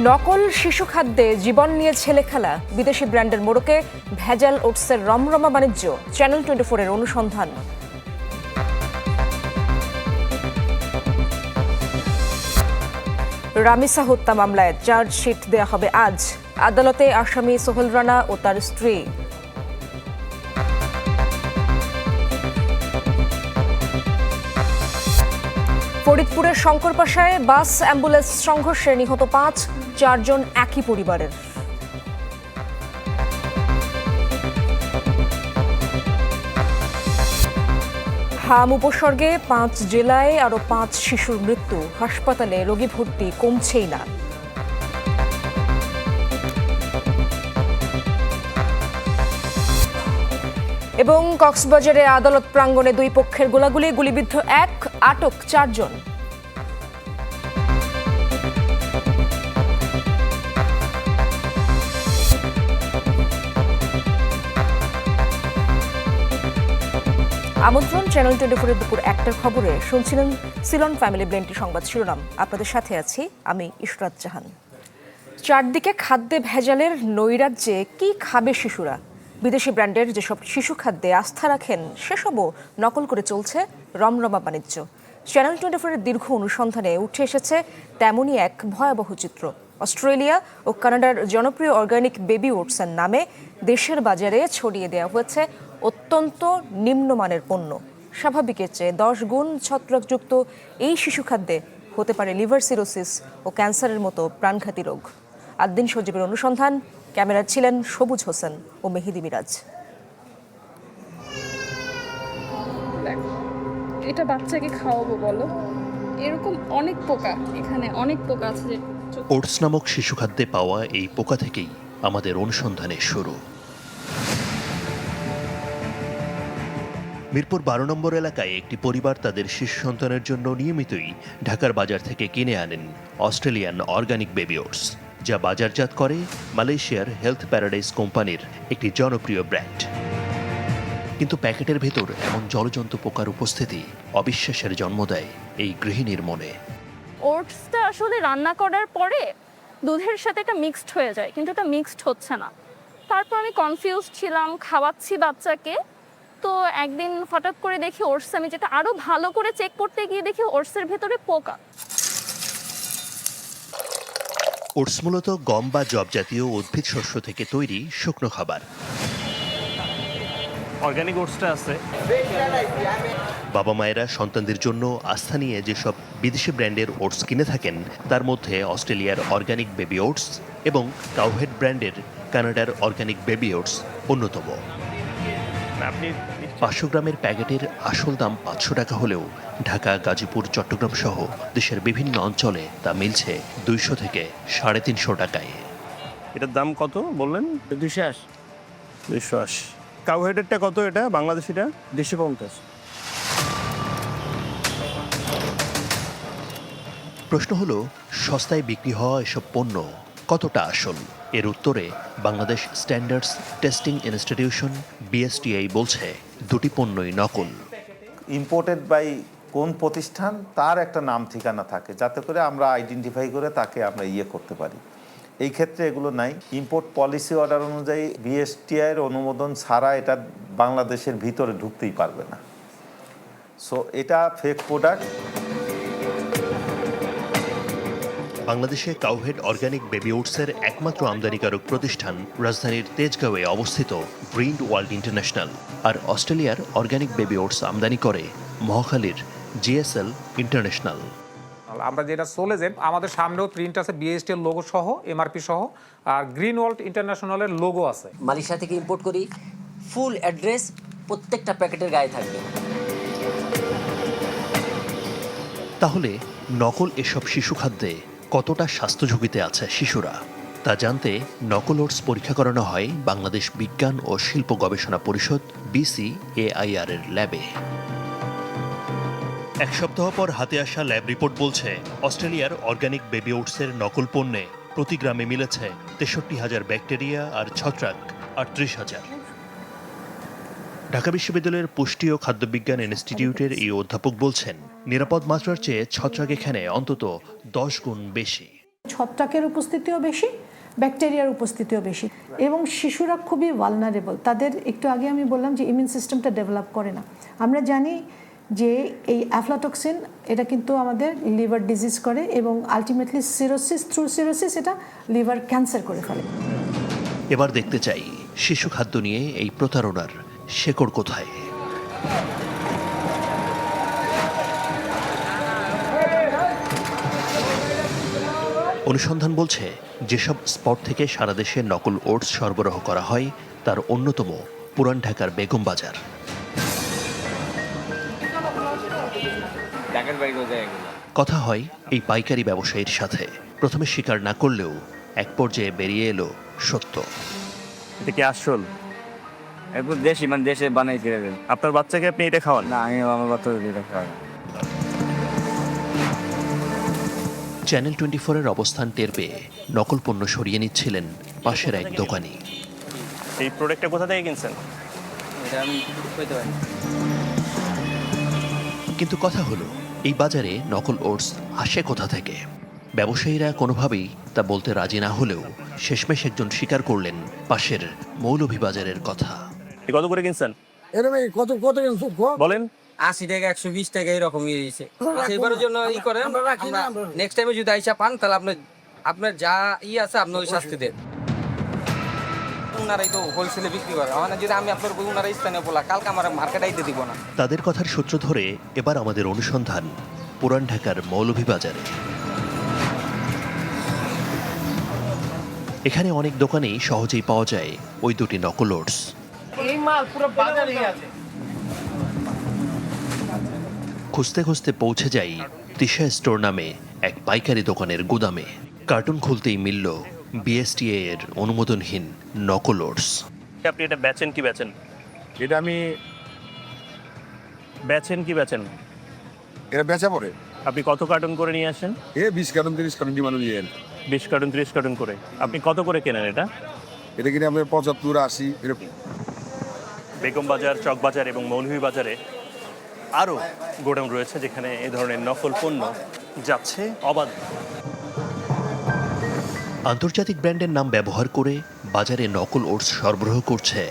নকল শিশু খাদ্যে জীবন নিয়ে ছেলে খেলা, বিদেশি ব্র্যান্ডের মোড়কে ভেজাল ওটসের রমরমা বাণিজ্য। চ্যানেল 24 এর অনুসন্ধান। রামিসা হত্যা মামলায় চার্জশিট দেওয়া হবে আজ। আদালতে আসামি সোহেল রানা ও তার স্ত্রী। ফরিদপুরের শঙ্করপাশায় বাস অ্যাম্বুলেন্স সংঘর্ষে নিহত 4 জন একই পরিবারের। হাম উপসর্গে 5 জেলায় আরও 5 শিশুর মৃত্যু। হাসপাতালে রোগী ভর্তি কমছেই না। এবং কক্সবাজারে আদালত প্রাঙ্গণে 2 পক্ষের গোলাগুলি, গুলিবিদ্ধ 1, আটক 4 জন। আমন্ত্রণ চ্যানেল 24 এর দুপুর 1টার খবরে। শুনছিলেন সিলন ফ্যামিলি ব্লেন্টি সংবাদ শিরোনাম। আপনাদের সাথে আছি আমি ইশরাত জাহান। চারদিকে খাদ্যে ভেজালের নৈরাজ্যে কি খাবে শিশুরা? বিদেশি ব্র্যান্ডের যেসব শিশু খাদ্যে আস্থা রাখেন সেসবও নকল করে চলছে রমরমা বাণিজ্য। চ্যানেল 24 এর দীর্ঘ অনুসন্ধানে উঠে এসেছে তেমনই এক ভয়াবহ চিত্র। অস্ট্রেলিয়া ও কানাডার জনপ্রিয় অর্গানিক বেবি ওটসের নামে দেশের বাজারে ছড়িয়ে দেওয়া হয়েছে অত্যন্ত নিম্নমানের পণ্য। স্বাভাবিকের চেয়ে 10 গুণ ছত্রাকযুক্ত এই শিশু খাদ্যে হতে পারে লিভার সিরোসিস ও ক্যান্সারের মতো প্রাণঘাতী রোগ। আদ্দিন সজীবের অনুসন্ধান। ক্যামেরা ছিলেন সবুজ হোসেন ও মেহেদি মিরাজ। এটা বাচ্চাকে খাওয়াবো বলো? এরকম অনেক পোকা, এখানে অনেক পোকা আছে। ওটস নামক শিশু খাদ্যে পাওয়া এই পোকা থেকেই আমাদের অনুসন্ধানের শুরু। মিরপুর 12 নম্বর এলাকায় একটি পরিবার তাদের শিশু সন্তানের জন্য নিয়মিতই ঢাকার বাজার থেকে কিনে আনেন অস্ট্রেলিয়ান অর্গানিক বেবি ওটস, যা বাজারজাত করে মালয়েশিয়ার হেলথ প্যারাডাইস কোম্পানির একটি জনপ্রিয় ব্র্যান্ড। কিন্তু প্যাকেটের ভেতর এমন জলজন্ত পোকার উপস্থিতি অবিশ্বাসের জন্ম দেয় এই গৃহিণীর মনে। ওটসটা আসলে রান্না করার পরে দুধের সাথে এটা মিক্সড হয়ে যায়, কিন্তু এটা মিক্সড হচ্ছে না। তারপর আমি কনফিউজ ছিলাম, খাওয়াচ্ছি বাচ্চাকে। তো একদিন হঠাৎ করে দেখি ওটস, আমি যেটা আরো ভালো করে চেক করতে গিয়ে দেখি ওটসের ভেতরে পোকা। ওটস মূলত গম বা জব জাতীয় উদ্ভিদ শস্য থেকে তৈরি শুকনো খাবার। অর্গানিক ওটসটা আছে। বাবা মায়েরা সন্তানদের জন্য আস্থা নিয়ে যেসব বিদেশি ব্র্যান্ডের ওটস কিনে থাকেন তার মধ্যে অস্ট্রেলিয়ার অর্গানিক বেবি ওটস এবং কাউহেড ব্র্যান্ডের কানাডার অর্গানিক বেবি ওটস অন্যতম। আপনি 500 গ্রামের প্যাকেটের আসল দাম 500 টাকা হলেও ঢাকা, গাজীপুর, চট্টগ্রাম সহ দেশের বিভিন্ন অঞ্চলে তা মিলছে 200 থেকে 350 টাকায়। এটার দাম কত বললেন? 280। 280। কাউহেডেরটা কত এটা বাংলাদেশিটা? 250। প্রশ্ন হলো, সস্তায় বিক্রি হওয়া এসব পণ্য কতটা আসল? এর উত্তরে Bangladesh standards testing institution BSTI বলছে দুটি পণ্যই নকল। ইম্পোর্টেড বাই কোন প্রতিষ্ঠান তার একটা নাম ঠিকানা থাকে, যাতে করে আমরা আইডেন্টিফাই করে তাকে আমরা করতে পারি। এই ক্ষেত্রে এগুলো নাই। ইম্পোর্ট পলিসি অর্ডার অনুযায়ী BSTI এর অনুমোদন ছাড়া এটা বাংলাদেশের ভিতরে ঢুকতেই পারবে না। সো এটা ফেক প্রোডাক্ট। বাংলাদেশে কাউহেড অর্গানিক বেবি ওটসের একমাত্র আমদানিকারক প্রতিষ্ঠান রাজধানীর তেজগাঁওয়ে অবস্থিত গ্রিন ওয়ার্ল্ড ইন্টারন্যাশনাল, আর অস্ট্রেলিয়ার অর্গানিক বেবি ওটস আমদানি করে মহাখালীর GSL ইন্টারন্যাশনাল। আমরা যেটা চলে যাই, আমাদের সামনেও প্রিন্ট আছে BST এর লোগো সহ, MRP সহ, আর গ্রিন ওয়ার্ল্ড ইন্টারন্যাশনালের লোগো আছে। মালয়েশিয়া থেকে ইম্পোর্ট করি, ফুল অ্যাড্রেস প্রত্যেকটা প্যাকেটের গায়ে থাকবে। তাহলে নকল এসব শিশু খাদ্যে কতটা স্বাস্থ্য ঝুঁকিতে আছে শিশুরা, তা জানতে নকল ওটস পরীক্ষা করানো হয় বাংলাদেশ বিজ্ঞান ও শিল্প গবেষণা পরিষদ BCAIR এর ল্যাবে। 1 সপ্তাহ পর হাতে আসা ল্যাব রিপোর্ট বলছে অস্ট্রেলিয়ার অর্গানিক বেবি ওটসের নকল পণ্যে প্রতি গ্রামে মিলেছে 63,000 ব্যাকটেরিয়া আর ছত্রাক 38,000। ঢাকা বিশ্ববিদ্যালয়ের পুষ্টি ও খাদ্যবিজ্ঞান ইনস্টিটিউটের এই অধ্যাপক বলছেন, নিরাপদ মাত্রার চেয়ে ছত্রাক এখানে অন্তত 10 গুণ বেশি। ছত্রাকের উপস্থিতিও বেশি, ব্যাকটেরিয়ার উপস্থিতিও বেশি, এবং শিশুরা খুবই ভালনারেবল। তাদের একটু আগে আমি বললাম যে ইমিউন সিস্টেমটা ডেভেলপ করে না। আমরা জানি যে এই অ্যাফলাটক্সিন এটা কিন্তু আমাদের লিভার ডিজিজ করে এবং আলটিমেটলি সিরোসিস এটা লিভার ক্যান্সার করে ফেলে। এবার দেখতে চাই শিশু খাদ্য নিয়ে এই প্রতারণার শেকড় কোথায়। অনুসন্ধান বলছে যেসব স্পট থেকে সারা দেশে নকল ওটস সরবরাহ করা হয় তার অন্যতম পুরান ঢাকার বেগম বাজার। কথা হয় এই পাইকারি ব্যবসায়ীর সাথে, প্রথমে স্বীকার না করলেও এক পর্যায়ে বেরিয়ে এলো সত্য। এটা কি আসল? একটু দেশি, মানে দেশে বানাই ফিরে দেন। আপনার বাচ্চাকে আপনি এটা খাওয়ান? না, আমি আমার বাচ্চাদের এটা খাওয়াই। চ্যানেল 24-এর অবস্থান টের পেয়ে নকল পণ্য সরিয়ে নিচ্ছিলেন পাশের এক দোকানি। এই প্রোডাক্টটা কোথা থেকে কিনছেন? এটা আমি কইতে পারি। কিন্তু কথা হলো এই বাজারে নকল ওটস আসে কোথা থেকে? ব্যবসায়ীরা কোনোভাবেই তা বলতে রাজি না হলেও শেষমেশ একজন স্বীকার করলেন পাশের মৌলভীবাজারের কথা। কত করে কিনছেন বলেন? 80 টাকা, 120 টাকা এরকম হয়েছে। এবারের জন্য ই করেন, নেক্সট টাইমে যদি আইসা পান তাহলে আপনার যা আছে আপনার ওই শাস্তি দেন। ওনারাই তো হোলসেলে বিক্রি করে, মানে যদি আমি আপনার ওনারা স্থানীয় বলা কালকে আমার মার্কেট আইতে দিব না। তাদের কথার সূত্র ধরে এবার আমাদের অনুসন্ধান পুরান ঢাকার মৌলভীবাজারে। এখানে অনেক দোকানেই সহজেই পাওয়া যায় ওই দুটি নকল ওটস। খুঁজতে খুঁজতে পৌঁছে যাই তিশা স্টোর নামে এক পাইকারি দোকানের গুদামে। কার্টুন খুলতেই মিলল বিএসটিএ এর অনুমোদনহীন নকল ওটস। আপনি এটা বেচেন কি বেচেন? এটা আমি বেচেন? এটা বেচা পড়ে আপনি কত কার্টুন করে নিয়ে আসেন? 20 কার্টন 30 কার্টন ডিমান্ড নিয়ে 20 কার্টুন 30 কার্টুন করে। আপনি কত করে কেনেন এটা? এটা কিনে আমাদের 75 80 এরকম। বেগম বাজার, চকবাজার এবং মৌলভীবাজারে আরও গোডাউন রয়েছে যেখানে এই ধরনের নকল পণ্য যাচ্ছে অবাধ। আন্তর্জাতিক ব্র্যান্ডের নাম ব্যবহার করে বাজারে নকল ওটস সরবরাহ করছে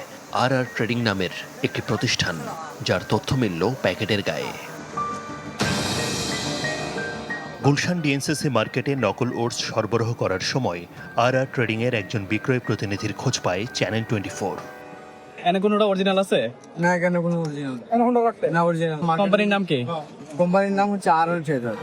আর ট্রেডিং নামের একটি প্রতিষ্ঠান, যার তথ্য মিলল প্যাকেটের গায়ে। গুলশান ডিএনসিসি মার্কেটে নকল ওটস সরবরাহ করার সময় আর ট্রেডিং এর একজন বিক্রয় প্রতিনিধির খোঁজ পায় চ্যানেল 24। এনে কোনটা অরিজিনাল আছে? না, এখানে কোনো অরিজিনাল না। অরিজিনাল কোম্পানির নাম কি? কোম্পানির নাম হচ্ছে আর ট্রেডার।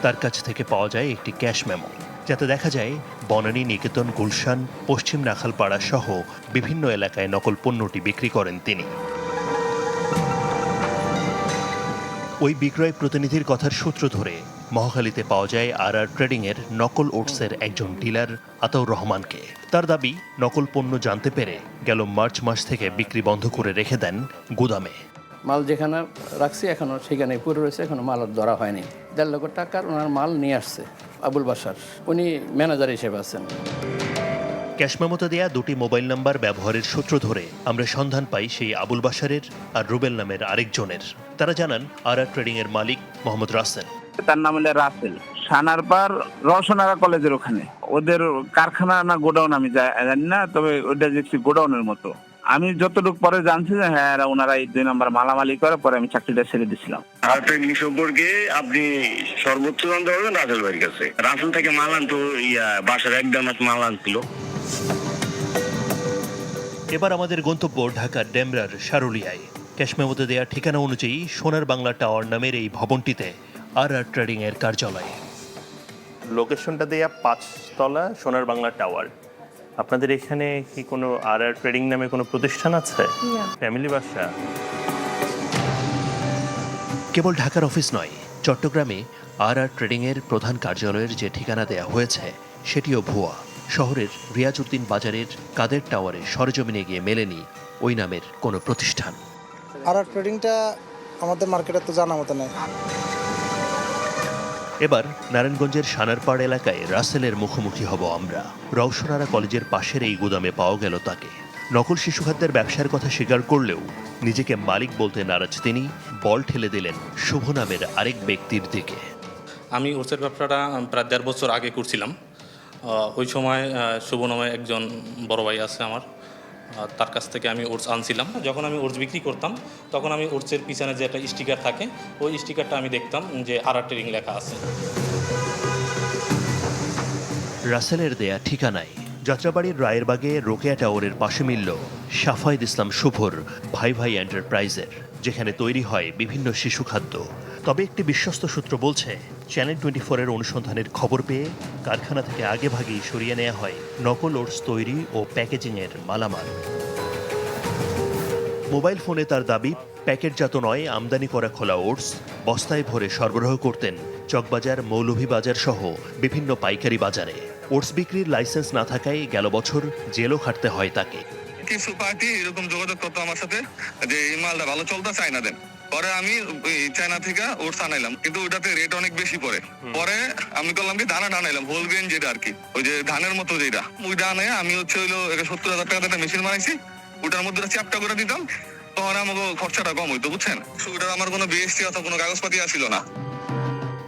তার কাছ থেকে পাওয়া যায় একটি ক্যাশ মেমো, যাতে দেখা যায় বনানী, নিকেতন, গুলশান, পশ্চিম নাখালপাড়া সহ বিভিন্ন এলাকায় নকল পণ্যটি বিক্রি করেন তিনি। ওই বিক্রয় প্রতিনিধির কথার সূত্র ধরে মহাখালীতে পাওয়া যায় আর ট্রেডিং এর নকল ওটসের একজন ডিলার আতাউর রহমানকে। তার দাবি, নকল পণ্য জানতে পেরে গেল মার্চ মাস থেকে বিক্রি বন্ধ করে রেখে দেন গুদামে। মাল যেখানে রাখছি এখনো সেখানে পুরো রয়েছে, এখনো মাল ধরা হয়নি। 1.5 লক্ষ টাকার ওনার মাল নিয়ে আসছে আবুল বাসার, উনি ম্যানেজার হিসেবে আছেন। ক্যাশ মেমোতে দেয়া দুটি মোবাইল নাম্বার ব্যবহারের সূত্র ধরে আমরা সন্ধান পাই সেই আবুল বাসারের আর রুবেল নামের আরেকজনের। তারা জানান আর ট্রেডিং এর মালিক মোহাম্মদ রাসেল। তার নাম হলো রাসেল, সানারপার রওশনারা কলেজের ওখানে। ওদের কারখানা না গোডাউন আমি জানি না, তবে ওটা দেখছি গোডাউনের মতো। আমি যতটুকু পরে জানছি যে হ্যাঁ ওনারা এই 2 নম্বর মালামালি করে, পরে আমি চাকরিটা ছেড়ে দিয়েছিলাম। আর ট্রেনিং সম্পর্কে আপনি সর্বোচ্চ জানতে পারবেন রাসেল ভাইয়ের কাছে। রাসেল থেকে মাল আনতো, বাসার একদম মাল আনছিল। এবার আমাদের গন্তব্য ঢাকার ডেমরার সারুলিয়ায়। ক্যাশ মেমোতে দেয়া ঠিকানা অনুযায়ী সোনার বাংলা টাওয়ার নামের এই ভবনটিতে আর ট্রেডিং এর কার্যালয়। লোকেশনটা দেয়া 5 তলা সোনার বাংলা টাওয়ার। আপনাদের এখানে কি কোনো আর ট্রেডিং নামে কোনো প্রতিষ্ঠান আছে? ফ্যামিলি বাসা? কেবল ঢাকার অফিস নয়, চট্টগ্রামে আর ট্রেডিং এর প্রধান কার্যালয়ের যে ঠিকানা দেয়া হয়েছে সেটিও ভুয়া। শহরের রিয়াজউদ্দিন বাজারের কাদের টাওয়ারে সরেজমিনে গিয়ে মেলেনি ওই নামের কোনো প্রতিষ্ঠান। আর ট্রেডিংটা আমাদের মার্কেটে তো জানা মতো নেই। এবার নারায়ণগঞ্জের সানারপাড় এলাকায় রাসেলের মুখোমুখি হব আমরা। রওশনারা কলেজের পাশের এই গুদামে পাওয়া গেল তাকে। নকল শিশু খাদ্যের ব্যবসার কথা স্বীকার করলেও নিজেকে মালিক বলতে নারাজ তিনি। বল ঠেলে দিলেন শুভ নামের আরেক ব্যক্তির দিকে। আমি ওটসের ব্যবসাটা প্রায় 1.5 বছর আগে করছিলাম। ওই সময় শুভ নামে একজন বড় ভাই আছে আমার, তার কাছ থেকে আমি ওটস আনছিলাম। যখন আমি ওটস বিক্রি করতাম তখন আমি ওটসের পিছনে যে একটা স্টিকার থাকে ওই স্টিকারটা আমি দেখতাম যে আরআর ট্রেডিং লেখা আছে। রাসেলের দেয়া ঠিকানায় যাত্রাবাড়ির রায়েরবাগে রোকেয়া টাওয়ারের পাশে মিলল শাফায়েত ইসলাম শুভর ভাই ভাই এন্টারপ্রাইজের, যেখানে তৈরি হয় বিভিন্ন শিশু খাদ্য। তবে একটি বিশ্বস্ত সূত্র বলছে, চ্যানেল 24-এর অনুসন্ধানের খবর পেয়ে কারখানা থেকে আগেভাগেই সরিয়ে নেওয়া হয় নকল ওটস তৈরি ও প্যাকেজিংয়ের মালামাল। মোবাইল ফোনে তার দাবি, প্যাকেটজাত নয় আমদানি করা খোলা ওটস বস্তায় ভরে সরবরাহ করতেন চকবাজার, মৌলভীবাজার সহ বিভিন্ন পাইকারি বাজারে। ওটস বিক্রির লাইসেন্স না থাকায় গেল বছর জেলও খাটতে হয় তাকে। কিছু পার্টি এরকম যোগাযোগ করতো আমার সাথে যে এই মালটা ভালো চলতে চায় না দেন, পরে আমি চায়না থেকে ওটস আনাইলাম, কিন্তু ওটাতে রেট অনেক বেশি পড়ে। পরে আমি করলাম কি ধান আনাইলাম, হোল গ্রেন যেটা আর কি, ওই যে ধানের মতো যেটা, ওইটা আনে আমি হচ্ছে হইলো 70,000 টাকা একটা মেশিন বানাইছি, ওটার মধ্যে চ্যাপটা করে দিতাম, তখন আমাকে খরচাটা কম হইতো, বুঝছেন। ওটার আমার কোনো বিএসটি অথবা কোনো কাগজপাতি আসছিল না।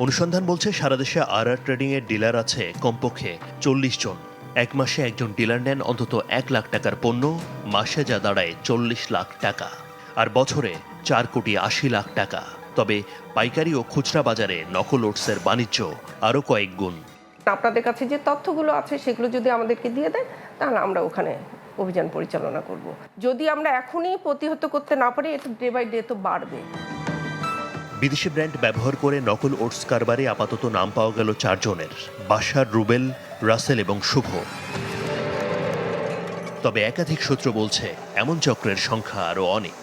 অনুসন্ধান বলছে, সারা দেশে আরআর ট্রেডিং এর ডিলার আছে কমপক্ষে 40 জন। এক মাসে একজন ডিলার নেন অন্তত 1 লাখ টাকার পণ্য, মাসে যা দাঁড়ায় 40 লাখ টাকা, আর বছরে 4,80,00,000 টাকা। তবে পাইকারি ও খুচরা বাজারে নকল ওটসের বাণিজ্য আরও কয়েক গুণ। আপনাদের কাছে যে তথ্যগুলো আছে সেগুলো যদি আমাদেরকে দিয়ে দেন, তাহলে আমরা ওখানে অভিযান পরিচালনা করব। যদি আমরা এখনই প্রতিহত করতে না পারি, এটা ডে বাই ডে তো বাড়বে। বিদেশি ব্র্যান্ড ব্যবহার করে নকল ওটস কারবারে আপাতত নাম পাওয়া গেল 4 জনের, বাশার, রুবেল, রাসেল এবং শুভ। তবে একাধিক সূত্র বলছে এমন চক্রের সংখ্যা আরও অনেক।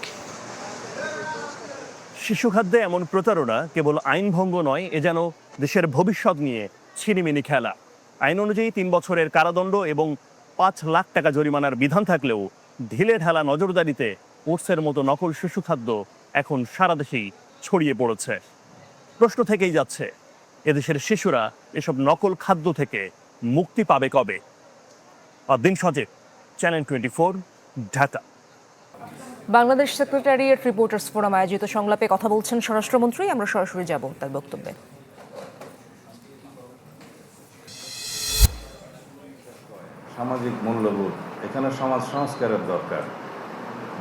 শিশু খাদ্যে এমন প্রতারণা কেবল আইন ভঙ্গ নয়, এ যেন দেশের ভবিষ্যৎ নিয়ে ছিনিমিনি খেলা। আইন অনুযায়ী 3 বছরের কারাদণ্ড এবং 5 লাখ টাকা জরিমানার বিধান থাকলেও ঢিলে ঢালা নজরদারিতে ওটসের মতো নকল শিশু খাদ্য এখন সারা দেশেই ছড়িয়ে পড়েছে। প্রশ্ন থেকেই যাচ্ছে, এদেশের শিশুরা এসব নকল খাদ্য থেকে মুক্তি পাবে কবে? দিন Sajib, channel 24, Dhaka. Bangladesh Secretariat Reporters Forum আয়োজিত সংলাপে কথা বলছেন স্বরাষ্ট্রমন্ত্রী। আমরা সরাসরি যাব তার বক্তব্যে। সামাজিক মূল্যবোধ, এখানে সমাজ সংস্কারের দরকার,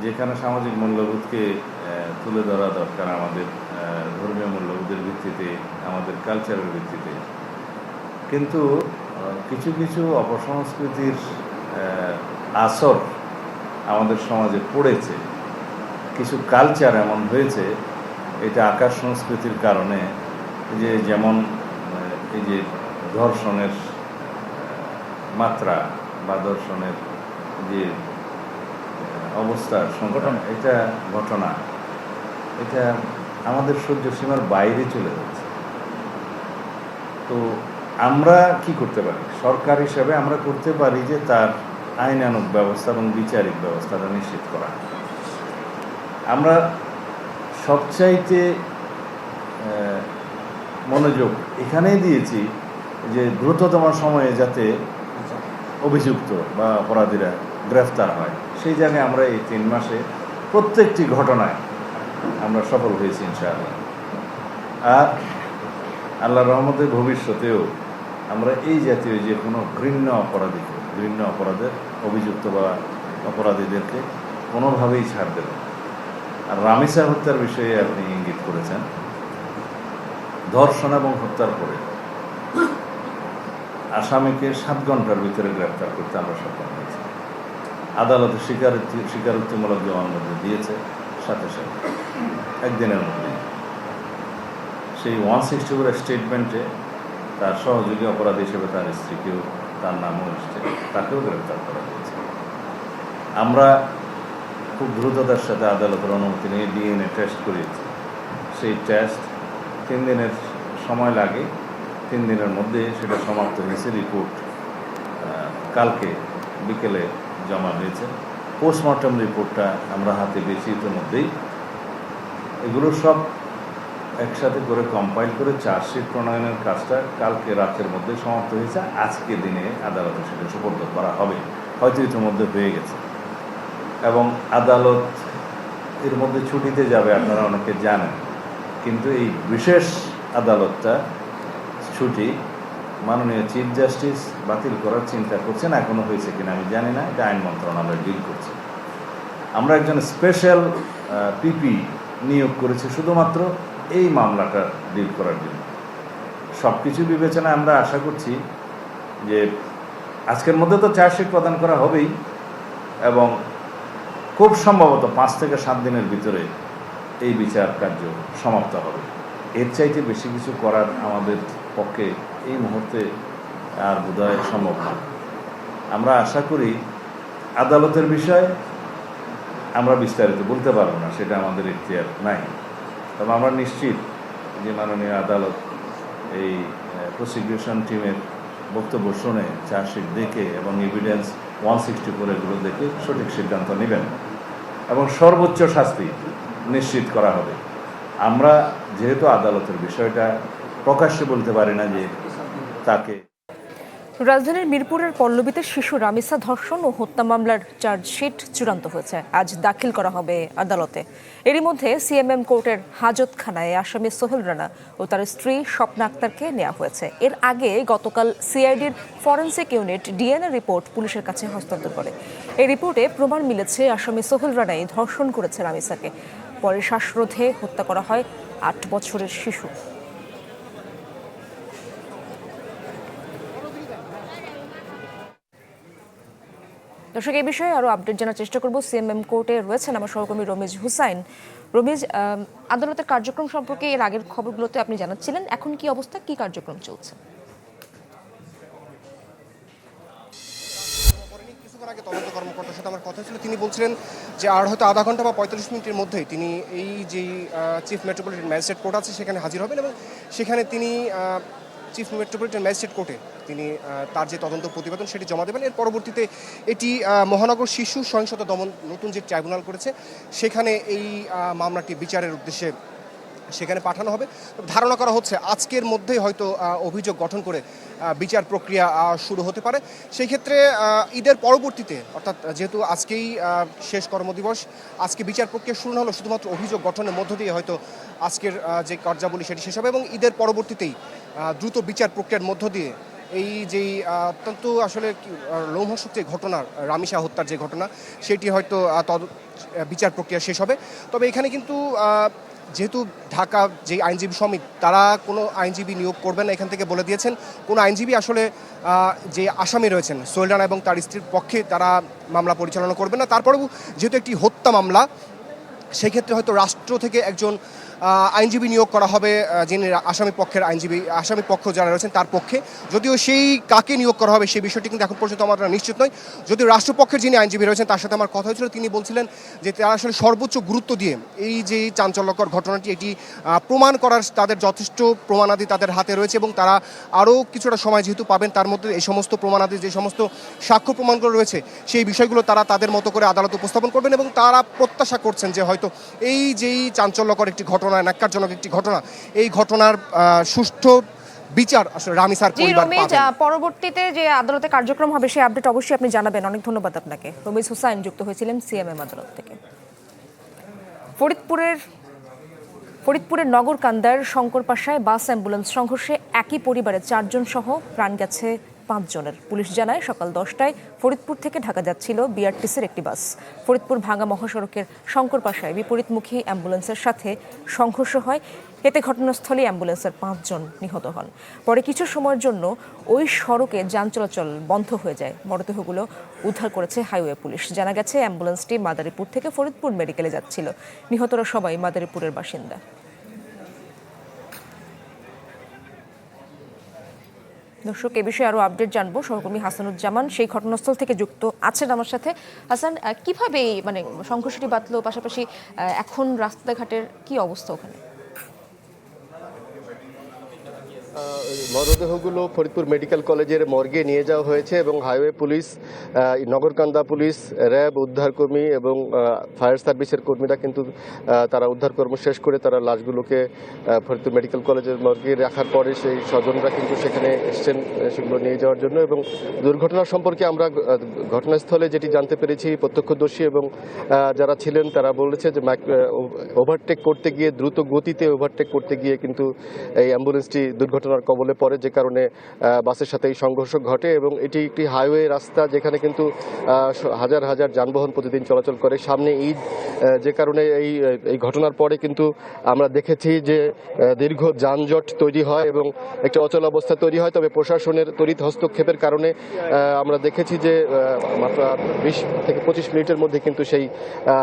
যেখানে সামাজিক মূল্যবোধকে তুলে ধরা দরকার আমাদের ধর্মীয় মূল্যবোধের ভিত্তিতে, আমাদের কালচারের ভিত্তিতে। কিন্তু কিছু কিছু অপসংস্কৃতির আসর আমাদের সমাজে পড়েছে, কিছু কালচার এমন হয়েছে, এটা আকাশ সংস্কৃতির কারণে, যে যেমন এই যে ধর্ষণের মাত্রা বা ধর্ষণের যে অবস্থার সংগঠন, এটা ঘটনা, এটা আমাদের সহ্য সীমার বাইরে চলে যাচ্ছে। তো আমরা কি করতে পারি? সরকার হিসেবে আমরা করতে পারি যে তার আইনানুগ ব্যবস্থা এবং বিচারিক ব্যবস্থাটা নিশ্চিত করা। আমরা সবচাইতে মনোযোগ এখানেই দিয়েছি যে দ্রুততম সময়ে যাতে অভিযুক্ত বা অপরাধীরা গ্রেফতার হয়। সেই জায়গায় আমরা এই 3 মাসে প্রত্যেকটি ঘটনায় আমরা সফল হয়েছি ইনশাআল্লাহ। আর আল্লাহর রহমতে ভবিষ্যতেও আমরা এই জাতীয় যে কোনো ঘৃণ্য অপরাধের অভিযুক্ত বা অপরাধীদেরকে কোনোভাবেই ছাড় দেব। আর রামিসা হত্যার বিষয়ে আপনি ইঙ্গিত করেছেন, ধর্ষণ এবং হত্যার পরে আসামিকে 7 ঘন্টার ভিতরে গ্রেফতার করতে আমরা সক্ষম হয়েছি। আদালতে স্বীকারোক্তিমূলক জবানবন্দি দিয়েছে, সাথে সাথে একদিনের মধ্যে সেই 164 স্টেটমেন্টে তার সহযোগী অপরাধী হিসেবে তার স্ত্রীকেও, তার নামও এসছে, তাকেও গ্রেফতার করা হয়েছে। আমরা খুব দ্রুততার সাথে আদালতের অনুমতি নিয়ে ডিএনএ টেস্ট করিয়েছি। সেই টেস্ট 3 দিনের সময় লাগে, 3 দিনের মধ্যে সেটা সমাপ্ত হয়েছে। রিপোর্ট কালকে বিকেলে জমা হয়েছে। পোস্টমর্টম রিপোর্টটা আমরা হাতে পেয়েছি ইতিমধ্যেই। এগুলো সব একসাথে করে কম্পাইল করে চার্জশিট প্রণয়নের কাজটা কালকে রাতের মধ্যে সমাপ্ত হয়েছে। আজকে দিনে আদালতে সেটা সুপর্দ করা হবে, হয়তো ইতিমধ্যে হয়ে গেছে। এবং আদালত এর মধ্যে ছুটিতে যাবে, আপনারা অনেকে জানেন। কিন্তু এই বিশেষ আদালতটা ছুটি মাননীয় চিফ জাস্টিস বাতিল করার চিন্তা করছেন। এখনো হয়েছে কিনা আমি জানি না, এটা আইন মন্ত্রণালয় ডিল করছে। আমরা একজন স্পেশাল পিপি নিয়োগ করেছি শুধুমাত্র এই মামলাটা ডিল করার জন্য। সব কিছু বিবেচনায় আমরা আশা করছি যে আজকের মধ্যে তো চার্জশিট প্রদান করা হবেই এবং খুব সম্ভবত 5 থেকে 7 দিনের ভিতরে এই বিচার কার্য সমাপ্ত হবে। এর চাইতে বেশি কিছু করার আমাদের পক্ষে এই মুহূর্তে আর বোধহয় সম্ভব না। আমরা আশা করি আদালতের বিষয় আমরা বিস্তারিত বলতে পারবো না, সেটা আমাদের ইখতিয়ার নাই। তবে আমরা নিশ্চিত যে মাননীয় আদালত এই প্রসিকিউশন টিমের বক্তব্য শুনে চার্জশিট দেখে এবং এভিডেন্স 164 এগুলো দেখে সঠিক সিদ্ধান্ত নেবেন এবং সর্বোচ্চ শাস্তি নিশ্চিত করা হবে। আমরা যেহেতু আদালতের বিষয়টা প্রকাশ্যে বলতে পারি না যে তাকে। রাজধানীর মিরপুরের পল্লবীতে শিশু রামিসা ধর্ষণ ও হত্যা মামলার চার্জশিট চূড়ান্ত হয়েছে, আজ দাখিল করা হবে আদালতে। এরই মধ্যে সিএমএম কোর্টের হাজতখানায় আসামি সোহেল রানা ও তার স্ত্রী স্বপ্না আক্তারকে নেওয়া হয়েছে। এর আগে গতকাল সিআইডির ফরেনসিক ইউনিট ডিএনএ রিপোর্ট পুলিশের কাছে হস্তান্তর করে। এই রিপোর্টে প্রমাণ মিলেছে আসামি সোহেল রানাই ধর্ষণ করেছে রামিসাকে। পরে শ্বাসরোধে হত্যা করা হয় 8 বছরের শিশু। দর্শক, এই বিষয়ে আরো আপডেট জানার চেষ্টা করব। সিএমএম কোর্টে রয়েছেন আমার সহকর্মী রমিজ হুসাইন। রমিজ, আদালতের কার্যক্রম সম্পর্কে এর আগের খবরগুলোতে আপনি জানাচ্ছিলেন, এখন কি অবস্থা, কি কার্যক্রম চলছে? আগে তদন্ত কর্মকর্তার সাথে আমার কথা ছিল, তিনি বলছিলেন যে আর হয়তো আধা ঘন্টা বা 45 মিনিটের মধ্যেই তিনি এই যে চিফ মেট্রোপলিটন ম্যাজিস্ট্রেট কোর্ট আছে সেখানে হাজির হবেন এবং সেখানে তিনি চিফ মেট্রোপলিটন ম্যাজিস্ট্রেট কোর্টে তিনি তার যে তদন্ত প্রতিবেদন সেটি জমা দেবেন। এর পরবর্তীতে এটি মহানগর শিশু সহিংসতা দমন নতুন যে ট্রাইব্যুনাল করেছে সেখানে এই মামলাটি বিচারের উদ্দেশ্যে সেখানে পাঠানো হবে। ধারণা করা হচ্ছে আজকের মধ্যেই হয়তো অভিযোগ গঠন করে বিচার প্রক্রিয়া শুরু হতে পারে। সেই ক্ষেত্রে ঈদের পরবর্তীতে, অর্থাৎ যেহেতু আজকেই শেষ কর্মদিবস, আজকে বিচার প্রক্রিয়া শুরু হলো শুধুমাত্র অভিযোগ গঠনের মধ্য দিয়ে হয়তো আজকের যে কার্যাবলী সেটি শেষ হবে এবং ঈদের পরবর্তীতেই দ্রুত বিচার প্রক্রিয়ার মধ্য দিয়ে এই যেই অত্যন্ত আসলে লোমহর্ষক যে ঘটনা, রামিসা হত্যার যে ঘটনা, সেটি হয়তো বিচার প্রক্রিয়া শেষ হবে। তবে এখানে কিন্তু যেহেতু ঢাকা যে আইনজীবী সমিতি তারা কোনো আইনজীবী নিয়োগ করবেন না, এখান থেকে বলে দিয়েছেন কোনো আইনজীবী আসলে যে আসামি রয়েছেন সোহেল রানা এবং তার স্ত্রীর পক্ষে তারা মামলা পরিচালনা করবেন না। তারপরেও যেহেতু একটি হত্যা মামলা, সেক্ষেত্রে হয়তো রাষ্ট্র থেকে একজন আইনজীবী নিয়োগ করা হবে যিনি আসামি পক্ষের আইনজীবী, আসামি পক্ষ যারা রয়েছেন তার পক্ষে। যদিও সেই কাকে নিয়োগ করা হবে সেই বিষয়টি কিন্তু এখন পর্যন্ত আমরা নিশ্চিত নয়। যদিও রাষ্ট্রপক্ষের যিনি আইনজীবী রয়েছেন তার সাথে আমার কথা হয়েছিল, তিনি বলছিলেন যে তারা আসলে সর্বোচ্চ গুরুত্ব দিয়ে এই যে চাঞ্চল্যকর ঘটনাটি এটি প্রমাণ করার তাদের যথেষ্ট প্রমাণাদি তাদের হাতে রয়েছে এবং তারা আরও কিছুটা সময় যেহেতু পাবেন, তার মধ্যে এই সমস্ত প্রমাণাদি যে সমস্ত সাক্ষ্য প্রমাণগুলো রয়েছে সেই বিষয়গুলো তারা তাদের মতো করে আদালতে উপস্থাপন করবেন এবং তারা প্রত্যাশা করছেন যে হয়তো এই যেই চাঞ্চল্যকর একটি ঘটনা, ন্যাক্কারজনক একটি ঘটনা, এই ঘটনার সুষ্ঠু বিচার আসলে রামিসার পরিবার পাবে। পরবর্তীতে যে আদালতে কার্যক্রম হবে সেই আপডেট অবশ্যই আপনি জানাবেন। অনেক ধন্যবাদ আপনাকে। রমিজ হুসাইন যুক্ত হয়েছিলেন সিএমএম আদালত থেকে। ফরিদপুরের নগরকান্দার শঙ্করপাশায় বাস অ্যাম্বুলেন্স সংঘর্ষে একই পরিবারের 4 জন সহ প্রাণ গেছে 5 জনের। পুলিশ জানায় সকাল 10টায় ফরিদপুর থেকে ঢাকা যাচ্ছিল বিআরটিসির একটি বাস। ফরিদপুর ভাঙ্গা মহাসড়কের শঙ্করপাশায় বিপরীতমুখী অ্যাম্বুলেন্সের সাথে সংঘর্ষ হয়। এতে ঘটনাস্থলে অ্যাম্বুলেন্সের 5 জন নিহত হন। পরে কিছু সময়ের জন্য ওই সড়কে যান চলাচল বন্ধ হয়ে যায়। মরদেহগুলো উদ্ধার করেছে হাইওয়ে পুলিশ। জানা গেছে অ্যাম্বুলেন্সটি মাদারীপুর থেকে ফরিদপুর মেডিকেলে যাচ্ছিল। নিহতরা সবাই মাদারীপুরের বাসিন্দা। দর্শক, এ বিষয়ে আরো আপডেট জানবো। সহকর্মী হাসানুজ্জামান সেই ঘটনাস্থল থেকে যুক্ত আছেন আমার সাথে। হাসান, কিভাবে মানে সংঘর্ষটি বাঁধলো, পাশাপাশি এখন রাস্তাঘাটের কি অবস্থা ওখানে? মরদেহগুলো ফরিদপুর মেডিকেল কলেজের মর্গে নিয়ে যাওয়া হয়েছে এবং highway police, Nagarkanda police, RAB, উদ্ধারকর্মী এবং ফায়ার সার্ভিসের কর্মীরা কিন্তু তারা উদ্ধারকর্ম শেষ করে তারা লাশগুলোকে ফরিদপুর মেডিকেল কলেজের মর্গে রাখার পরে সেই স্বজনরা কিন্তু সেখানে এসছেন সেগুলো নিয়ে যাওয়ার জন্য। এবং দুর্ঘটনা সম্পর্কে আমরা ঘটনাস্থলে যেটি জানতে পেরেছি, প্রত্যক্ষদর্শী এবং যারা ছিলেন তারা বলেছে যে ওভারটেক করতে গিয়ে, দ্রুত গতিতে ওভারটেক করতে গিয়ে কিন্তু এই অ্যাম্বুলেন্সটি দুর্ঘটনার কবলে কবলে পড়ে, যে কারণে বাসের সাথে এই সংঘর্ষ ঘটে। এবং এটি একটি হাইওয়ে রাস্তা যেখানে কিন্তু হাজার হাজার যানবাহন প্রতিদিন চলাচল করে। সামনে ঈদ, যে কারণে এই ঘটনার পরে কিন্তু আমরা দেখেছি যে দীর্ঘ যানজট তৈরি হয় এবং একটা অচল অবস্থা তৈরি হয়। তবে প্রশাসনের তড়িৎ হস্তক্ষেপের কারণে আমরা দেখেছি যে মাত্র 20 থেকে 25 মিনিটের মধ্যে কিন্তু সেই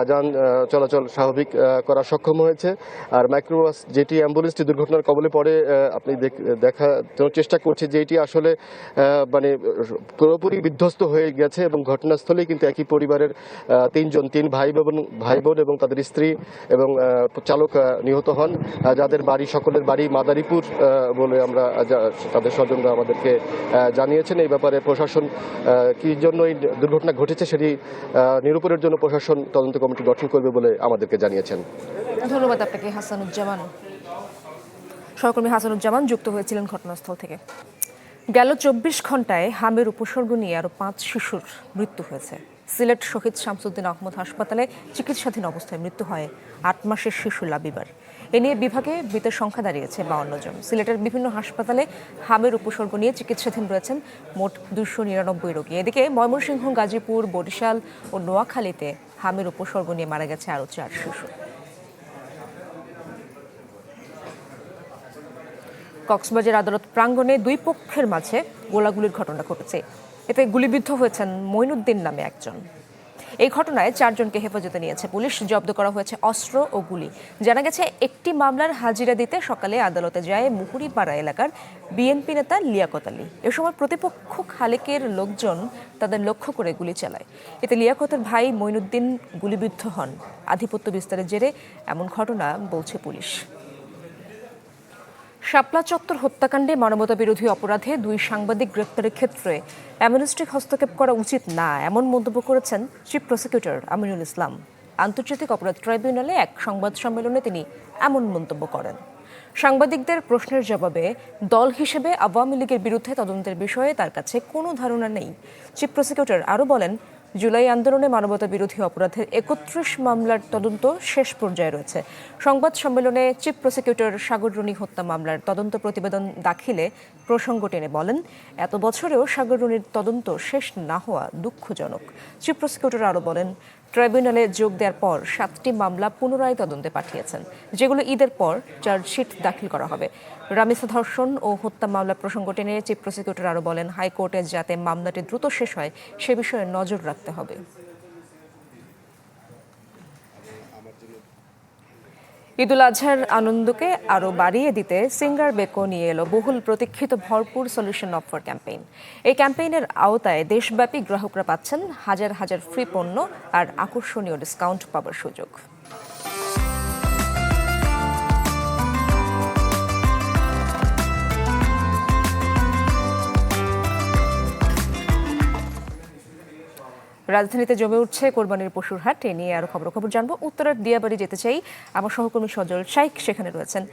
যান চলাচল স্বাভাবিক করা সক্ষম হয়েছে। আর মাইক্রোবাস যেটি অ্যাম্বুলেন্সটি দুর্ঘটনার কবলে পড়ে, আপনি দেখার চেষ্টা করছে যে এটি আসলে মানে পুরোপুরি বিধ্বস্ত হয়ে গেছে এবং ঘটনাস্থলেই কিন্তু একই পরিবারের তিন ভাই বোন এবং তাদের স্ত্রী এবং চালক নিহত হন, যাদের বাড়ি সকলের বাড়ি মাদারীপুর বলে আমরা তাদের স্বজনরা আমাদেরকে জানিয়েছেন। এই ব্যাপারে প্রশাসন কি জন্য এই দুর্ঘটনা ঘটেছে সেটি নিরূপণের জন্য প্রশাসন তদন্ত কমিটি গঠন করবে বলে আমাদেরকে জানিয়েছেন। ধন্যবাদ আপনাকে হাসানুজ্জামান। সহকর্মী হাসানুজ্জামান যুক্ত হয়েছিলেন ঘটনাস্থল থেকে। গেল 24 ঘন্টায় হামের উপসর্গ নিয়ে আরও 5 শিশুর মৃত্যু হয়েছে। সিলেট শহীদ শামসুদ্দিন আহমদ হাসপাতালে চিকিৎসাধীন অবস্থায় মৃত্যু হয় 8 মাসের শিশু লাবিবার। এ নিয়ে বিভাগে মৃতের সংখ্যা দাঁড়িয়েছে 52 জন। সিলেটের বিভিন্ন হাসপাতালে হামের উপসর্গ নিয়ে চিকিৎসাধীন রয়েছেন মোট 299 রোগী। এদিকে ময়মনসিংহ, গাজীপুর, বরিশাল ও নোয়াখালীতে হামের উপসর্গ নিয়ে মারা গেছে আরও 4 শিশু। কক্সবাজার আদালত প্রাঙ্গণে দুই পক্ষের মাঝে গোলাগুলির ঘটনা ঘটেছে। এতে গুলিবিদ্ধ হয়েছেন মঈনুদ্দিন নামে একজন। এই ঘটনায় 4 জনকে হেফাজতে নিয়েছে পুলিশ। জব্দ করা হয়েছে অস্ত্র ও গুলি। জানা গেছে একটি মামলার হাজিরা দিতে সকালে আদালতে যায় মুহুরিপাড়া এলাকার বিএনপি নেতা লিয়াকত আলী। এ সময় প্রতিপক্ষ খালেকের লোকজন তাদের লক্ষ্য করে গুলি চালায়। এতে লিয়াকতের ভাই মঈনুদ্দিন গুলিবিদ্ধ হন। আধিপত্য বিস্তারের জেরে এমন ঘটনা বলছে পুলিশ। শাপলা চত্বর হত্যাকাণ্ডে মানবতাবিরোধী অপরাধে 2 সাংবাদিক গ্রেপ্তারের ক্ষেত্রে অ্যামনেস্টির হস্তক্ষেপ করা উচিত না, এমন মন্তব্য করেছেন চিফ প্রসিকিউটর আমিনুল ইসলাম। আন্তর্জাতিক অপরাধ ট্রাইব্যুনালে এক সংবাদ সম্মেলনে তিনি এমন মন্তব্য করেন। সাংবাদিকদের প্রশ্নের জবাবে দল হিসেবে আওয়ামী লীগের বিরুদ্ধে তদন্তের বিষয়ে তার কাছে কোনো ধারণা নেই। চিফ প্রসিকিউটর আরও বলেন, জুলাই আন্দোলনে মানবতা বিরোধী অপরাধের 31 মামলার তদন্ত শেষ পর্যায়ে রয়েছে। সংবাদ সম্মেলনে চিফ প্রসিকিউটর সাগর রুনি হত্যা মামলার তদন্ত প্রতিবেদন দাখিলে প্রসঙ্গ টেনে বলেন, এত বছরেও সাগর রুনির তদন্ত শেষ না হওয়া দুঃখজনক। চিফ প্রসিকিউটর আরও বলেন, ট্রাইব্যুনালে যোগ দেওয়ার পর 7টি মামলা পুনরায় তদন্তে পাঠিয়েছেন, যেগুলো ঈদের পর চার্জশিট দাখিল করা হবে। রামিসা ধর্ষণ ও হত্যা মামলার প্রসঙ্গ টেনে চিফ প্রসিকিউটর আরও বলেন, হাইকোর্টে যাতে মামলাটি দ্রুত শেষ হয় সে বিষয়ে নজর রাখতে হবে। ঈদুল আজহার আনন্দকে আরও বাড়িয়ে দিতে সিঙ্গার বেকো নিয়ে এলো বহুল প্রতীক্ষিত ভরপুর সলিউশন অফার ক্যাম্পেইন। এই ক্যাম্পেইনের আওতায় দেশব্যাপী গ্রাহকরা পাচ্ছেন হাজার হাজার ফ্রি পণ্য আর আকর্ষণীয় ডিসকাউন্ট পাওয়ার সুযোগ। রাজধানীতে জমে উঠছে কোরবানির পশুর হাট। এ নিয়ে আরো খবর জানবো। উত্তরার দিয়াবাড়ি যেতে চাই, আমার সহকর্মী সজল শাইখ সেখানে রয়েছেন।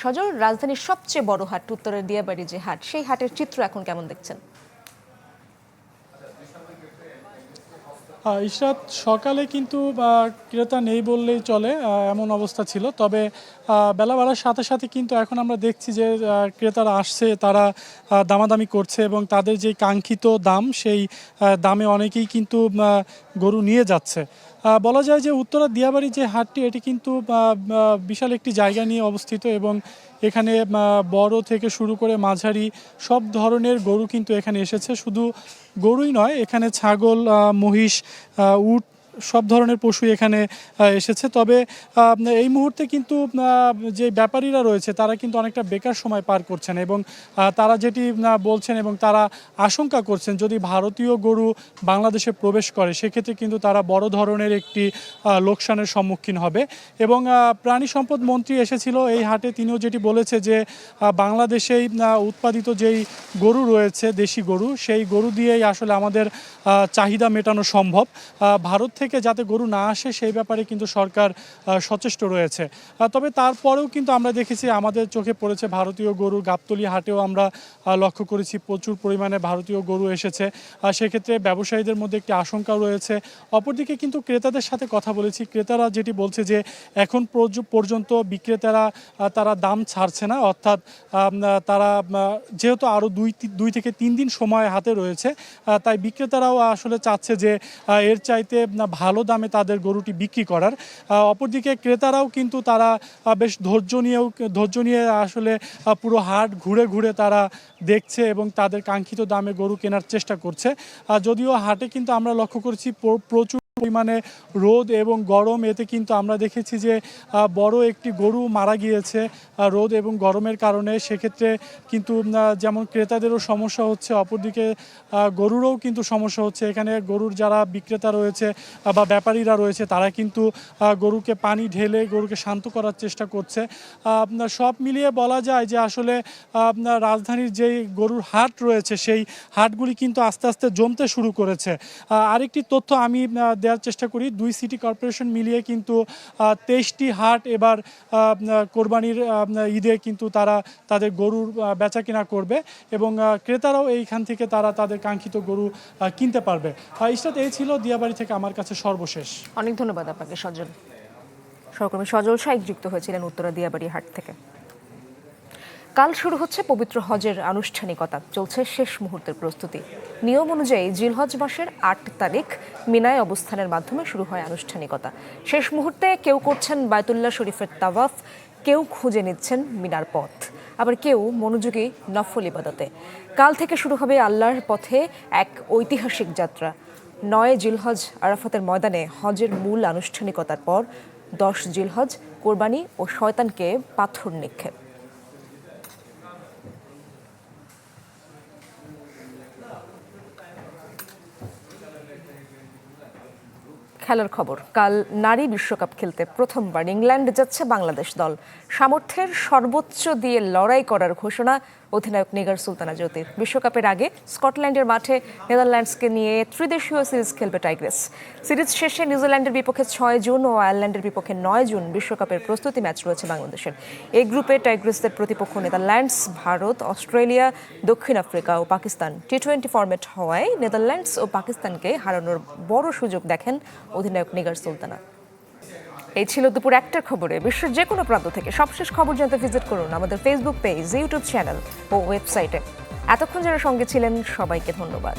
সজল, রাজধানীর সবচেয়ে বড় হাট উত্তরার দিয়াবাড়ি যে হাট, সেই হাটের চিত্র এখন কেমন দেখছেন? ইশরাত, সকালে কিন্তু ক্রেতা নেই বললেই চলে, এমন অবস্থা ছিল। তবে বেলা বাড়ার সাথে সাথে কিন্তু এখন আমরা দেখছি যে ক্রেতারা আসছে, তারা দামাদামি করছে এবং তাদের যে কাঙ্ক্ষিত দাম সেই দামে অনেকেই কিন্তু গরু নিয়ে যাচ্ছে। বলা যায় যে উত্তরা দিয়াবাড়ি যে হাটটি, এটি কিন্তু বিশাল একটি জায়গা নিয়ে অবস্থিত এবং এখানে বড় থেকে শুরু করে মাঝারি সব ধরনের গরু কিন্তু এখানে এসেছে। শুধু গরুই নয়, এখানে ছাগল, মহিষ, উট সব ধরনের পশু এখানে এসেছে। তবে এই মুহূর্তে কিন্তু যে ব্যাপারীরা রয়েছে তারা কিন্তু অনেকটা বেকার সময় পার করছেন এবং তারা যেটি বলছেন এবং তারা আশঙ্কা করছেন, যদি ভারতীয় গরু বাংলাদেশে প্রবেশ করে সেক্ষেত্রে কিন্তু তারা বড় ধরনের একটি লোকসানের সম্মুখীন হবে। এবং প্রাণী সম্পদ মন্ত্রী এসেছিল এই হাটে, তিনিও যেটি বলেছে যে বাংলাদেশেই উৎপাদিত যেই গরু রয়েছে, দেশি গরু, সেই গরু দিয়েই আসলে আমাদের চাহিদা মেটানো সম্ভব। ভারত থেকে থেকে যাতে গরু না আসে সেই ব্যাপারে কিন্তু সরকার সচেষ্ট রয়েছে। তবে তারপরেও কিন্তু আমরা দেখেছি আমাদের চোখে পড়েছে ভারতীয় গরু, গাবতলী হাটেও আমরা লক্ষ্য করেছি প্রচুর পরিমাণে ভারতীয় গরু এসেছে। সেক্ষেত্রে ব্যবসায়ীদের মধ্যে একটি আশঙ্কাও রয়েছে। অপরদিকে কিন্তু ক্রেতাদের সাথে কথা বলেছি, ক্রেতারা যেটি বলছে যে এখন পর্যন্ত বিক্রেতারা তারা দাম ছাড়ছে না, অর্থাৎ তারা যেহেতু আরও 2 থেকে 3 দিন সময় হাতে রয়েছে, তাই বিক্রেতারাও আসলে চাচ্ছে যে এর চাইতে ভালো দামে তাদের গরুটি বিক্রি করার। অপরদিকে ক্রেতারাও কিন্তু তারা বেশ ধৈর্য নিয়ে আসলে পুরো হাট ঘুরে ঘুরে তারা দেখছে এবং তাদের কাঙ্ক্ষিত দামে গরু কেনার চেষ্টা করছে। যদিও হাটে কিন্তু আমরা লক্ষ্য করছি প্রচুর পরিমাণে রোদ এবং গরম, এতে কিন্তু আমরা দেখেছি যে বড় একটি গরু মারা গিয়েছে রোদ এবং গরমের কারণে। সেক্ষেত্রে কিন্তু যেমন ক্রেতাদেরও সমস্যা হচ্ছে, অপরদিকে গরুরও কিন্তু সমস্যা হচ্ছে। এখানে গরুর যারা বিক্রেতা রয়েছে বা ব্যাপারীরা রয়েছে তারা কিন্তু গরুকে পানি ঢেলে গরুকে শান্ত করার চেষ্টা করছে। সব মিলিয়ে বলা যায় যে আসলে রাজধানীর যেই গরুর হাট রয়েছে সেই হাটগুলি কিন্তু আস্তে আস্তে জমতে শুরু করেছে। আরেকটি তথ্য আমি দেওয়ার চেষ্টা করি, 2 সিটি কর্পোরেশন মিলিয়ে কিন্তু 23টি হাট এবার কোরবানির ঈদে কিন্তু তারা তাদের গরুর বেচা কেনা করবে এবং ক্রেতারাও এইখান থেকে তারা তাদের কাঙ্ক্ষিত গরু কিনতে পারবে। ইশরাত, এই ছিল দিয়াবাড়ি থেকে আমার কাছে সর্বশেষ। অনেক ধন্যবাদ আপনাকে সজল। সহকর্মী সজল শাইক যুক্ত হয়েছিলেন উত্তরা দিয়াবাড়ি হাট থেকে। কাল শুরু হচ্ছে পবিত্র হজের আনুষ্ঠানিকতা, চলছে শেষ মুহূর্তের প্রস্তুতি। নিয়ম অনুযায়ী জিলহজ মাসের 8 তারিখ মিনায় অবস্থানের মাধ্যমে শুরু হয় আনুষ্ঠানিকতা। শেষ মুহূর্তে কেউ করছেন বায়তুল্লাহ শরীফের তাওয়াফ, কেউ খুঁজে নিচ্ছেন মিনার পথ, আবার কেউ মনোযোগী নফল ইবাদতে। কাল থেকে শুরু হবে আল্লাহর পথে এক ঐতিহাসিক যাত্রা। 9 জিলহজ আরাফাতের ময়দানে হজের মূল আনুষ্ঠানিকতার পর 10 জিলহজ কোরবানি ও শয়তানকে পাথর নিক্ষেপ। খেলার খবর, কাল নারী বিশ্বকাপ খেলতে প্রথমবার ইংল্যান্ড যাচ্ছে বাংলাদেশ দল। সামর্থ্যের সর্বোচ্চ দিয়ে লড়াই করার ঘোষণা অধিনায়ক নিগার সুলতানা জ্যোতির। বিশ্বকাপের আগে স্কটল্যান্ডের মাঠে নেদারল্যান্ডসকে নিয়ে ত্রিদেশীয় সিরিজ খেলবে টাইগ্রেস। সিরিজ শেষে নিউজিল্যান্ডের বিপক্ষে 6 জুন ও আয়ারল্যান্ডের বিপক্ষে 9 জুন বিশ্বকাপের প্রস্তুতি ম্যাচ রয়েছে বাংলাদেশের। এই গ্রুপে টাইগ্রেসদের প্রতিপক্ষ নেদারল্যান্ডস, ভারত, অস্ট্রেলিয়া, দক্ষিণ আফ্রিকা ও পাকিস্তান। টি20 ফরম্যাট হওয়ায় নেদারল্যান্ডস ও পাকিস্তানকে হারানোর বড় সুযোগ দেখেন অধিনায়ক নিগার সুলতানা। এই ছিল দুপুর 1টার খবরে। বিশ্বের যে কোনো প্রান্ত থেকে সবশেষ খবর জানতে ভিজিট করুন আমাদের ফেসবুক পেজ, ইউটিউব চ্যানেল ও ওয়েবসাইটে। এতক্ষণ যারা সঙ্গে ছিলেন সবাইকে ধন্যবাদ।